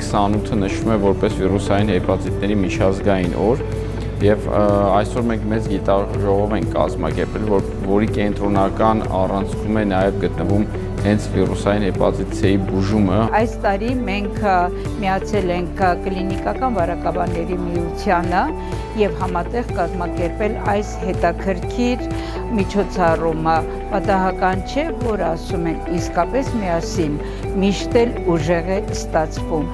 28-ը նշվում է որպես վիրուսային հեպատիտների միջազգային օր, եւ այսօր մենք մեծ գիտաժողով ենք կազմակերպել, որի կենտրոնական առանցքում է նաեւ գտնվում հենց վիրուսային հեպատիտ C-ի բուժումը։ Այս տարի մենք միացել ենք կլինիկական վարակաբանների միությանը եւ համատեղ կազմակերպել այս հետաքրքիր միջոցառումը։ Պատահական չէ, որ ասում են իսկապես միասին միշտ էլ ուժեղ է ստացվում։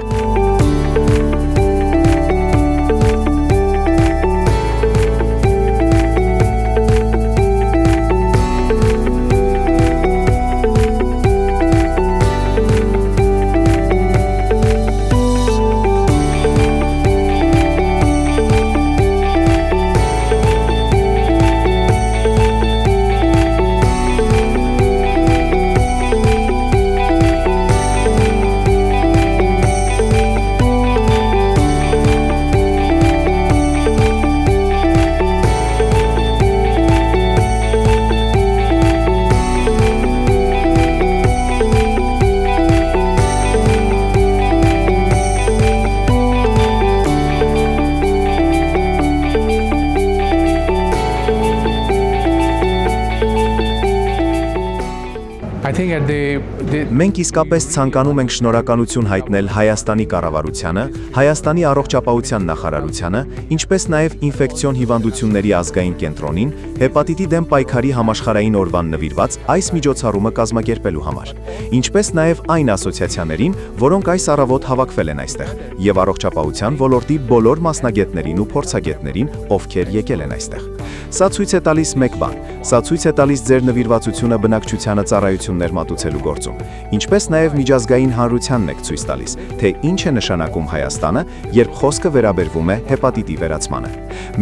Մենք իսկապես ցանկանում ենք շնորհակալություն հայտնել Հայաստանի կառավարությանը, Հայաստանի առողջապահության նախարարությանը, ինչպես նաև ինֆեկցիոն հիվանդությունների ազգային կենտրոնին, հեպատիտի դեմ պայքարի համաշխարհային օրվան նվիրված այս միջոցառումը կազմակերպելու համար, ինչպես նաև այն ասոցիացիաներին, որոնք այս առավոտ հավաքվել են այստեղ, եւ առողջապահության ոլորտի բոլոր մասնագետներին ու փորձագետներին, ովքեր եկել են այստեղ։ Սա ցույց է տալիս մեկ բան, սա ցույց է տալիս ձեր նվիրվածությունը բնակչությանը ծառայություններ մատուցելու գործում, ինչպես նաև միջազգային հանրությանն եք ցույց տալիս, թե ինչ է նշանակում Հայաստանը, երբ խոսքը վերաբերվում է հեպատիտի վերացմանը։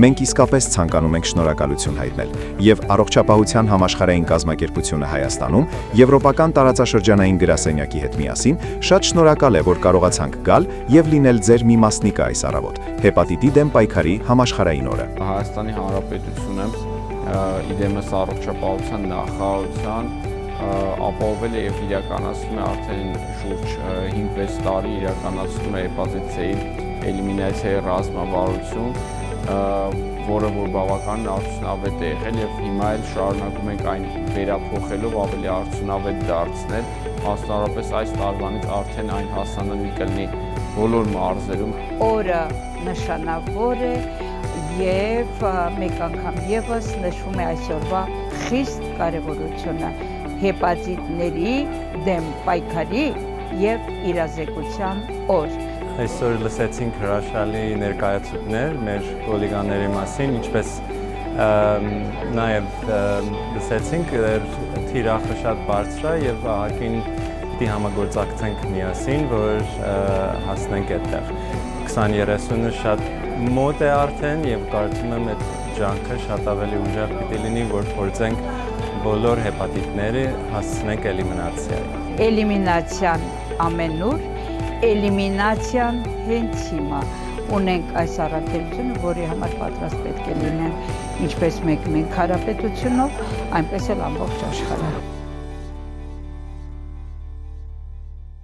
Մենք իսկապես ցանկանում ենք շնորհակալություն հայտնել եւ առողջապահության համաշխարհային կազմակերպությունը Հայաստանում, Եվրոպական տարածաշրջանային գրասենյակի հետ միասին շատ շնորհակալ է, որ կարողացանք գալ եւ լինել ձեր մի մասնիկը այս առավոտ, հեպատիտի դեմ պայքարի համաշխարհային օրը։ Հայաստանի Հանրապետությունը իդեմս առողջապահության նախարարության ապահովել է եւ իրականացնում է արդեն շուրջ 5-6 տարի իրականացնում է հեպատիտ C-ի էլիմինացիայի ռազմավարություն, որը որ բավական արդյունավետ է եղել եւ հիմա էլ շարունակում ենք այն վերափոխելով ավելի արդյունավետ դարձնել, մասնավորապես այս տարվանից արդեն այն հասանելի կլինի բոլոր մարզերում։ Օրը նշանավոր է եւ մեկ անգամ եւս նշվում է այսօրվա խիստ կարեւորությունը հեպատիտների դեմ պայքարի եւ իրազեկության օր։ Այսօր լսեցինք հրաշալի ներկայացումներ մեր գոլիգաների մասին, ինչպես նաեւ լսեցինք թիրախը շատ բարձր է եւ ահագին պիտի համագործակցենք միասին, որ հասնենք այդտեղ։ 2030-ը շատ մոտ է արդեն եւ կարծում եմ այդ ջանքը շատ ավելի ուժեղ պիտի լինի, որ փորձենք բոլոր հեպատիտները հասցնենք էլիմինացիայի։ Էլիմինացիան ամենուր, էլիմինացիան հենց հիմա ունենք այս առաքելությունը, որի համար պատրաստ պետք է լինեն ինչպես մենք հանրապետությունով, այնպես էլ ամբողջ աշխարհը։